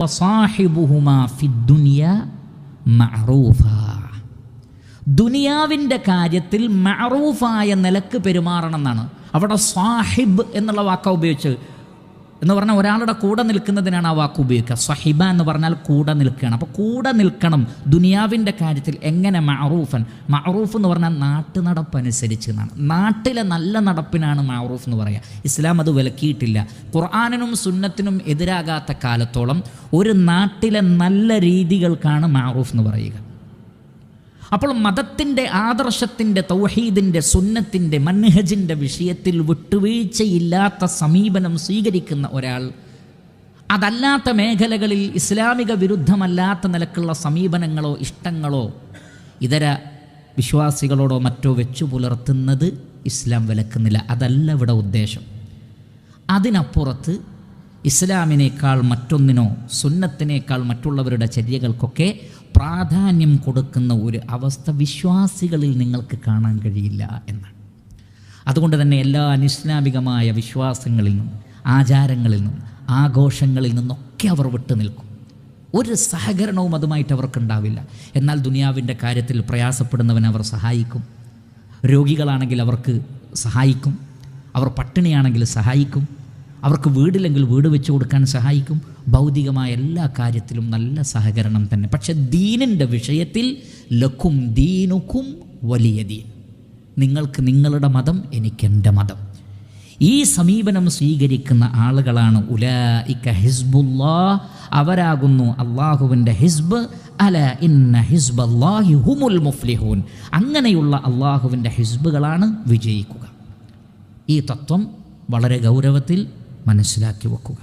വസാഹിബുഹുമാ ഫിദ്ദുനിയ മഅറൂഫാ. ദുനിയാവിൻ്റെ കാര്യത്തിൽ മഅറൂഫായ നിലക്ക് പെരുമാറണം എന്നാണ്. അവിടെ സാഹിബ് എന്നുള്ള വാക്ക ഉപയോഗിച്ച് എന്ന് പറഞ്ഞാൽ ഒരാളുടെ കൂടെ നിൽക്കുന്നതിനാണ് ആ വാക്ക് ഉപയോഗിക്കുക. സഹിബ എന്ന് പറഞ്ഞാൽ കൂടെ നിൽക്കുകയാണ്. അപ്പോൾ കൂടെ നിൽക്കണം ദുനിയാവിൻ്റെ കാര്യത്തിൽ. എങ്ങനെ? മഅറൂഫൻ. മഅറൂഫ് എന്ന് പറഞ്ഞാൽ നാട്ടു നടപ്പനുസരിച്ച് എന്നാണ്. നാട്ടിലെ നല്ല നടപ്പിനാണ് മഅറൂഫ് എന്ന് പറയുക. ഇസ്ലാം അത് വിലക്കിയിട്ടില്ല. ഖുർആനിനും സുന്നത്തിനും എതിരാകാത്ത കാലത്തോളം ഒരു നാട്ടിലെ നല്ല രീതികൾക്കാണ് മഅറൂഫ് എന്ന് പറയുക. അപ്പോൾ മതത്തിൻ്റെ, ആദർശത്തിൻ്റെ, തൗഹീദിൻ്റെ, സുന്നത്തിൻ്റെ, മൻഹജിൻ്റെ വിഷയത്തിൽ വിട്ടുവീഴ്ചയില്ലാത്ത സമീപനം സ്വീകരിക്കുന്ന ഒരാൾ അതല്ലാത്ത മേഖലകളിൽ ഇസ്ലാമിക വിരുദ്ധമല്ലാത്ത നിലക്കുള്ള സമീപനങ്ങളോ ഇഷ്ടങ്ങളോ ഇതര വിശ്വാസികളോടോ മറ്റോ വെച്ചു പുലർത്തുന്നത് ഇസ്ലാം വിലക്കുന്നില്ല. അതല്ല ഇവിടെ ഉദ്ദേശം. അതിനപ്പുറത്ത് ഇസ്ലാമിനേക്കാൾ മറ്റൊന്നിനോ സുന്നത്തിനേക്കാൾ മറ്റുള്ളവരുടെ ചര്യകൾക്കൊക്കെ പ്രാധാന്യം കൊടുക്കുന്ന ഒരു അവസ്ഥ വിശ്വാസികളിൽ നിങ്ങൾക്ക് കാണാൻ കഴിയില്ല എന്നാണ്. അതുകൊണ്ട് തന്നെ എല്ലാ അനിസ്ലാമികമായ വിശ്വാസങ്ങളിൽ നിന്നും ആചാരങ്ങളിൽ നിന്നും ആഘോഷങ്ങളിൽ നിന്നൊക്കെ അവർ വിട്ടു നിൽക്കും. ഒരു സഹകരണവും അതുമായിട്ട് അവർക്കുണ്ടാവില്ല. എന്നാൽ ദുനിയാവിൻ്റെ കാര്യത്തിൽ പ്രയാസപ്പെടുന്നവനെ അവർ സഹായിക്കും. രോഗികളാണെങ്കിൽ അവർക്ക് സഹായിക്കും. അവർ പട്ടിണിയാണെങ്കിൽ സഹായിക്കും. അവർക്ക് വീടില്ലെങ്കിൽ വീട് വെച്ച് കൊടുക്കാൻ സഹായിക്കും. ഭൗതികമായ എല്ലാ കാര്യത്തിലും നല്ല സഹകരണം തന്നെ. പക്ഷെ ദീനിൻ്റെ വിഷയത്തിൽ ലക്കും ദീനുക്കും വലിയ ദീൻ, നിങ്ങൾക്ക് നിങ്ങളുടെ മതം, എനിക്കെൻ്റെ മതം. ഈ സമീപനം സ്വീകരിക്കുന്ന ആളുകളാണ് ഉലൈക ഹിസ്ബുല്ലാഹ്, അവരാകുന്നു അള്ളാഹുവിൻ്റെ ഹിസ്ബ്. അല ഇന്ന ഹിസ്ബല്ലാഹി ഹുമുൽ മുഫ്ലിഹൂൻ, അങ്ങനെയുള്ള അള്ളാഹുവിൻ്റെ ഹിസ്ബുകളാണ് വിജയിക്കുക. ഈ തത്വം വളരെ ഗൗരവത്തിൽ മനസ്സിലാക്കി വെക്കുക.